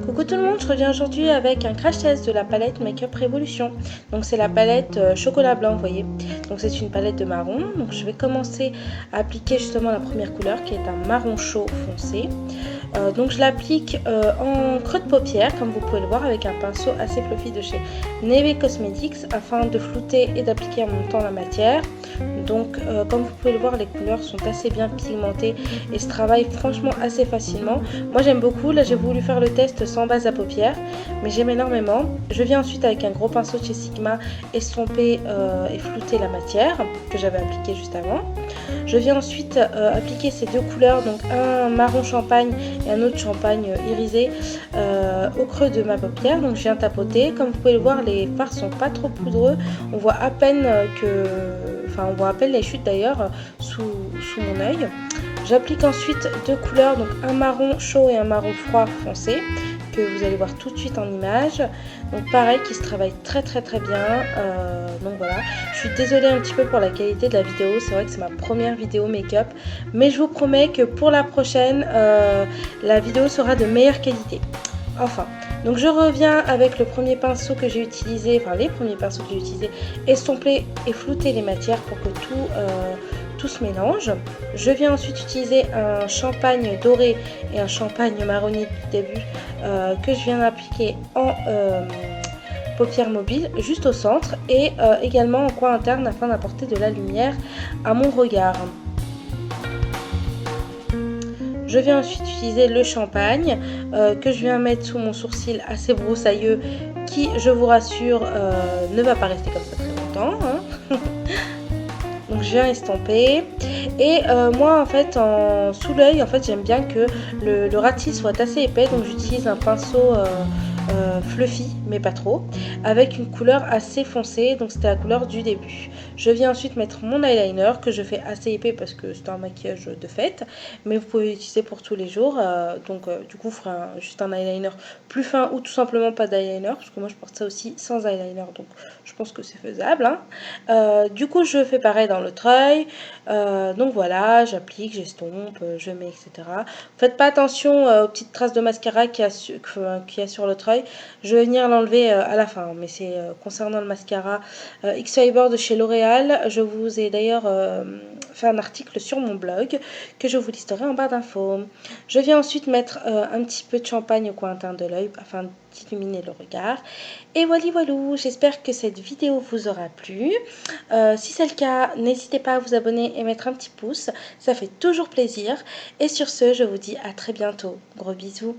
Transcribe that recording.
Coucou tout le monde, je reviens aujourd'hui avec un crash test de la palette Makeup Revolution. Donc c'est la palette chocolat blanc, vous voyez. Donc c'est une palette de marron. Donc je vais commencer à appliquer justement la première couleur qui est un marron chaud foncé. Donc je l'applique en creux de paupière, comme vous pouvez le voir, avec un pinceau assez fluffy de chez Neve Cosmetics afin de flouter et d'appliquer en même temps la matière. Donc comme vous pouvez le voir, les couleurs sont assez bien pigmentées et se travaillent franchement assez facilement. Moi j'aime beaucoup, là j'ai voulu faire le test sans base à paupières, mais j'aime énormément. Je viens ensuite avec un gros pinceau de chez Sigma estomper et flouter la matière que j'avais appliquée juste avant. Je viens ensuite appliquer ces deux couleurs, donc un marron champagne et un autre champagne irisé au creux de ma paupière. Donc je viens tapoter. Comme vous pouvez le voir, les fards sont pas trop poudreux. On voit à peine on voit à peine les chutes d'ailleurs sous mon œil. J'applique ensuite deux couleurs, donc un marron chaud et un marron froid foncé, que vous allez voir tout de suite en image. Donc pareil, qui se travaille très bien. Donc voilà, je suis désolée un petit peu pour la qualité de la vidéo, c'est vrai que c'est ma première vidéo make-up, mais je vous promets que pour la prochaine, la vidéo sera de meilleure qualité. Enfin, donc je reviens avec le premier pinceau que j'ai utilisé, enfin les premiers pinceaux que j'ai utilisés, estomper et flouter les matières pour que tout se mélange. Je viens ensuite utiliser un champagne doré et un champagne marronné du début que je viens d'appliquer en paupière mobile juste au centre et également en coin interne afin d'apporter de la lumière à mon regard. Je viens ensuite utiliser le champagne que je viens mettre sous mon sourcil assez broussailleux qui, je vous rassure, ne va pas rester comme ça très longtemps, hein. Donc je viens estomper et moi en fait sous l'œil en fait j'aime bien que le ratil soit assez épais, donc j'utilise un pinceau fluffy mais pas trop, avec une couleur assez foncée, donc c'était la couleur du début. Je viens ensuite mettre mon eyeliner que je fais assez épais parce que c'est un maquillage de fête, mais vous pouvez l'utiliser pour tous les jours, du coup je ferai juste un eyeliner plus fin ou tout simplement pas d'eyeliner, parce que moi je porte ça aussi sans eyeliner, donc je pense que c'est faisable, hein. Du coup je fais pareil dans l'autre œil, donc voilà, j'applique, j'estompe, je mets, etc. Faites pas attention aux petites traces de mascara qu'il y a sur l'autre œil, je vais venir l'enlever à la fin, mais c'est concernant le mascara X-Fiber de chez L'Oréal. Je vous ai d'ailleurs fait un article sur mon blog que je vous listerai en barre d'infos. Je viens ensuite mettre un petit peu de champagne au coin interne de l'œil afin d'illuminer le regard. Et voilà, j'espère que cette vidéo vous aura plu. Si c'est le cas, n'hésitez pas à vous abonner et mettre un petit pouce, ça fait toujours plaisir. Et sur ce, je vous dis à très bientôt. Gros bisous.